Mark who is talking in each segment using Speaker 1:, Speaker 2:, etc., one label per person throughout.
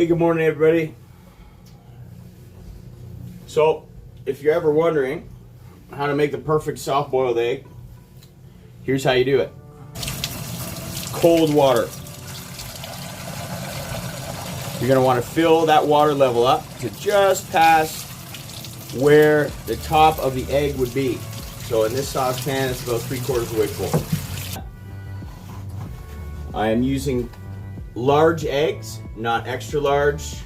Speaker 1: Hey, good morning, everybody. So, if you're ever wondering how to make the perfect soft-boiled egg, here's how you do it. Cold water. You're going to want to fill that water level up to just past where the top of the egg would be. So in this saucepan, it's about 3/4 of the way full. I am using large eggs, not extra large,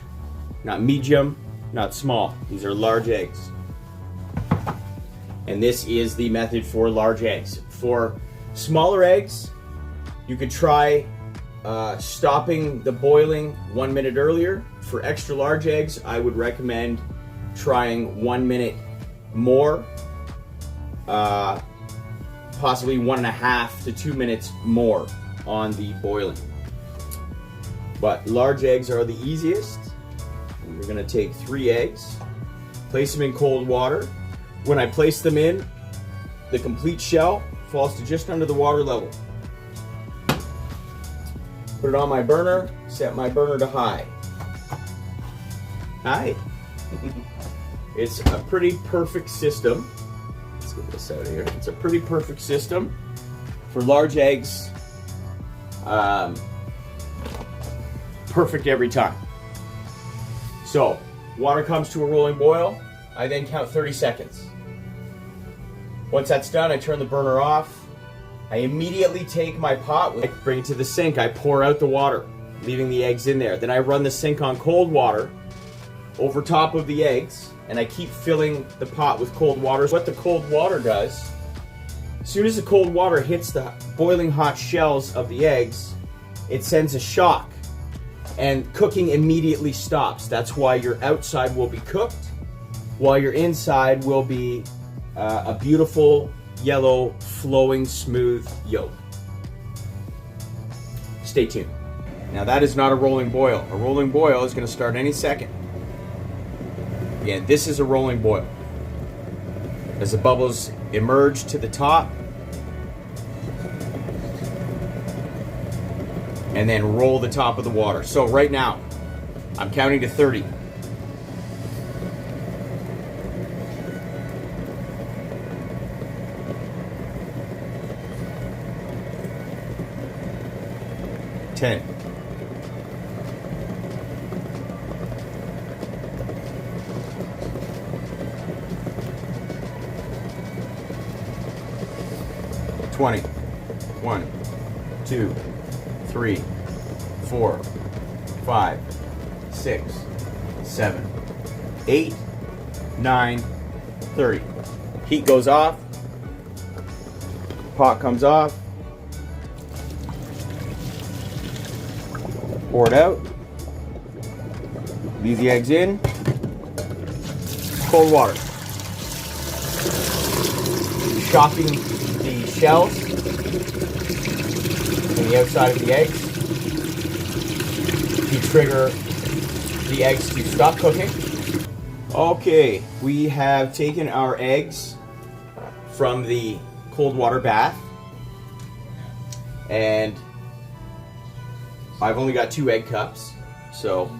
Speaker 1: not medium, not small. These are large eggs. And this is the method for large eggs. For smaller eggs, you could try stopping the boiling 1 minute earlier. For extra large eggs, I would recommend trying 1 minute more, possibly 1.5 to 2 minutes more on the boiling. But large eggs are the easiest. We're going to take 3 eggs, place them in cold water. When I place them in, the complete shell falls to just under the water level. Put it on my burner, set my burner to high. High. It's a pretty perfect system. Let's get this out of here. It's a pretty perfect system for large eggs. Perfect every time. So, water comes to a rolling boil. I then count 30 seconds. Once that's done, I turn the burner off. I immediately take my pot, I bring it to the sink, I pour out the water, leaving the eggs in there. Then I run the sink on cold water over top of the eggs, and I keep filling the pot with cold water. What the cold water does, as soon as the cold water hits the boiling hot shells of the eggs, it sends a shock, and cooking immediately stops. That's why your outside will be cooked, while your inside will be a beautiful yellow, flowing, smooth yolk. Stay tuned. Now that is not a rolling boil. A rolling boil is going to start any second. Again, this is a rolling boil. As the bubbles emerge to the top, and then roll the top of the water. So right now, I'm counting to 30. 10. 20. 1, 2, 3, 4, 5, 6, 7, 8, 9, 30. Heat goes off. Pot comes off. Pour it out. Leave the eggs in. Cold water. Shocking the shells and the outside of the eggs to trigger the eggs to stop cooking. Okay, we have taken our eggs from the cold water bath, and I've only got 2 egg cups, so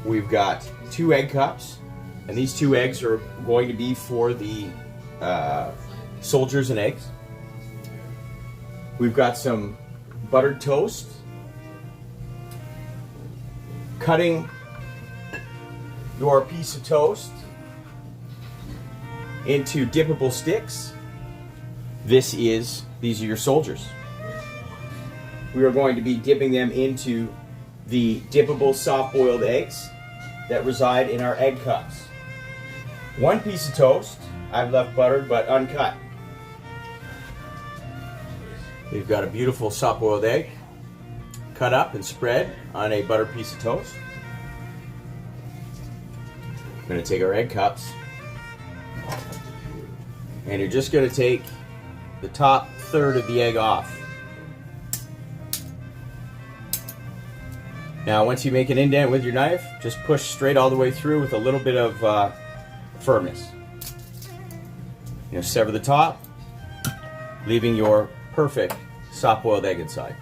Speaker 1: we've got 2 egg cups, and these 2 eggs are going to be for the soldiers and eggs. We've got some buttered toast. Cutting your piece of toast into dippable sticks. These are your soldiers. We are going to be dipping them into the dippable soft-boiled eggs that reside in our egg cups. 1 piece of toast I've left buttered but uncut. We've got a beautiful soft-boiled egg cut up and spread on a buttered piece of toast. We're going to take our egg cups, and you're just going to take the top third of the egg off. Now, once you make an indent with your knife, just push straight all the way through with a little bit of firmness. Sever the top, leaving your perfect soft-boiled egg inside.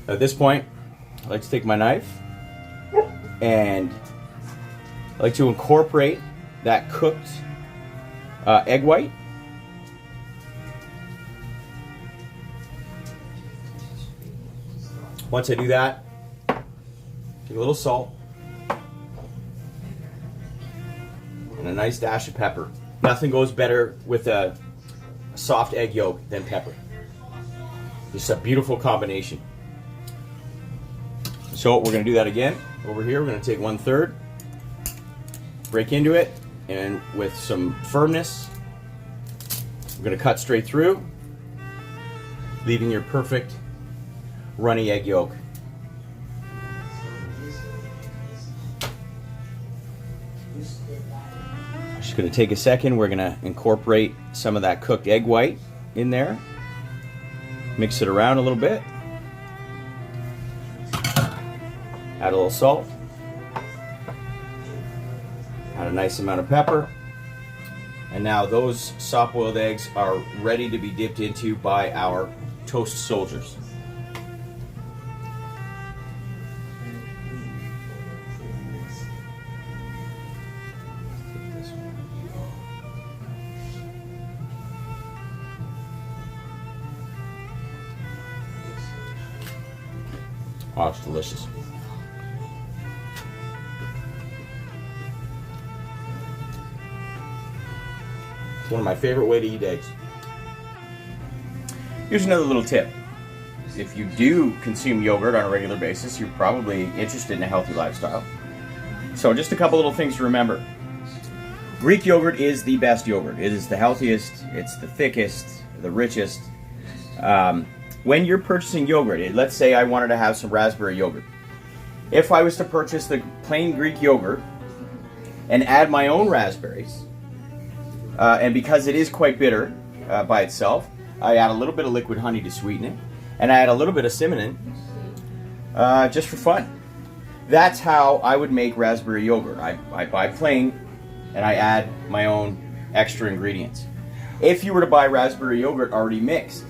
Speaker 1: At this point, I like to take my knife and I like to incorporate that cooked egg white. Once I do that, take a little salt and a nice dash of pepper. Nothing goes better with a soft egg yolk than pepper. It's a beautiful combination. So we're going to do that again. Over here, we're going to take 1/3, break into it, and with some firmness, we're going to cut straight through, leaving your perfect runny egg yolk. Just going to take a second. We're going to incorporate some of that cooked egg white in there. Mix it around a little bit. Add a little salt. Add a nice amount of pepper. And now those soft-boiled eggs are ready to be dipped into by our toast soldiers. Oh, it's delicious. It's one of my favorite ways to eat eggs. Here's another little tip. If you do consume yogurt on a regular basis, you're probably interested in a healthy lifestyle. So just a couple little things to remember. Greek yogurt is the best yogurt. It is the healthiest, it's the thickest, the richest. When you're purchasing yogurt, let's say I wanted to have some raspberry yogurt. If I was to purchase the plain Greek yogurt and add my own raspberries, and because it is quite bitter by itself, I add a little bit of liquid honey to sweeten it, and I add a little bit of cinnamon just for fun. That's how I would make raspberry yogurt. I buy plain, and I add my own extra ingredients. If you were to buy raspberry yogurt already mixed,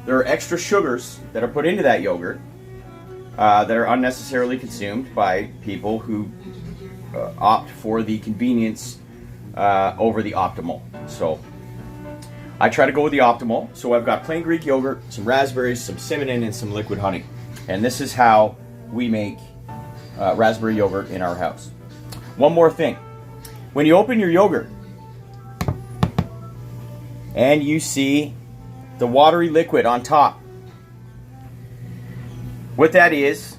Speaker 1: there are extra sugars that are put into that yogurt that are unnecessarily consumed by people who opt for the convenience over the optimal. So I try to go with the optimal. So I've got plain Greek yogurt, some raspberries, some cinnamon, and some liquid honey. And this is how we make raspberry yogurt in our house. One more thing. When you open your yogurt and you see the watery liquid on top, what that is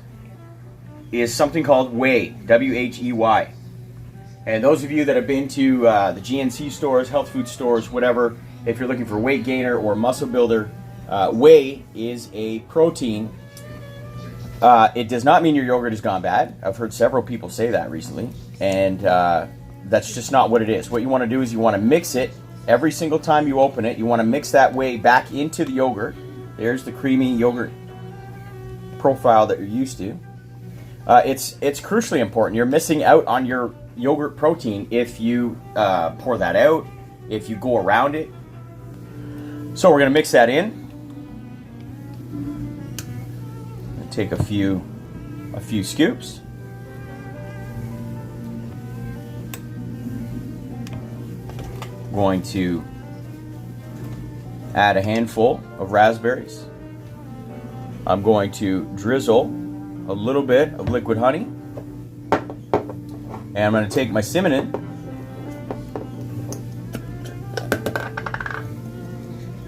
Speaker 1: something called whey, W-H-E-Y. And those of you that have been to the GNC stores, health food stores, whatever, if you're looking for weight gainer or muscle builder, whey is a protein. It does not mean your yogurt has gone bad. I've heard several people say that recently, and that's just not what it is. What you want to do is you want to mix it every single time you open it. You want to mix that whey back into the yogurt. There's the creamy yogurt profile that you're used to. It's crucially important. You're missing out on your yogurt protein if you pour that out, if you go around it. So we're going to mix that in. Take a few scoops. Going to add a handful of raspberries. I'm going to drizzle a little bit of liquid honey. And I'm going to take my cinnamon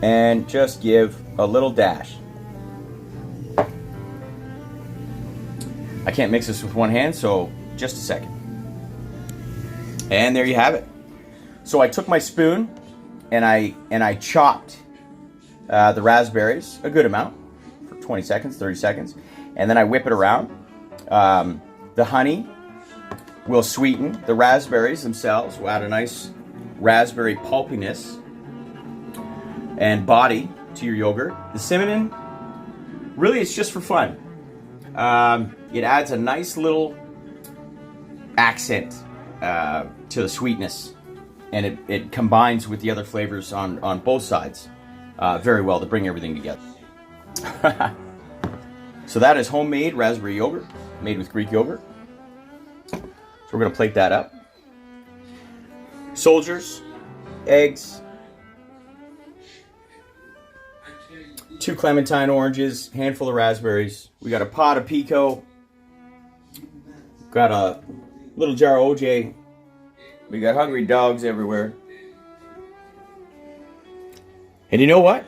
Speaker 1: and just give a little dash. I can't mix this with one hand, so just a second. And there you have it. So I took my spoon and I chopped the raspberries, a good amount, for 20 seconds, 30 seconds, and then I whip it around. The honey will sweeten the raspberries themselves. Will add a nice raspberry pulpiness and body to your yogurt. The cinnamon, really, it's just for fun. It adds a nice little accent to the sweetness, and it combines with the other flavors on both sides very well to bring everything together. So that is homemade raspberry yogurt, made with Greek yogurt. So we're going to plate that up. Soldiers, eggs, 2 clementine oranges, handful of raspberries. We got a pot of pico. Got a little jar of OJ. We got hungry dogs everywhere. And you know what?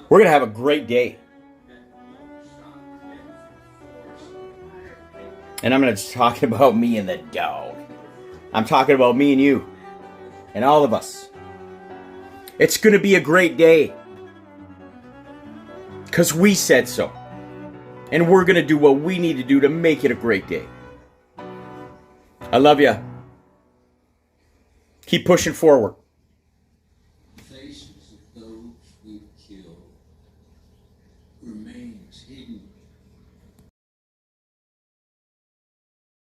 Speaker 1: We're going to have a great day. And I'm not just talking about me and the dog. I'm talking about me and you. And all of us. It's going to be a great day. Because we said so. And we're going to do what we need to do to make it a great day. I love you. Keep pushing forward.
Speaker 2: Faces of those we've killed remains hidden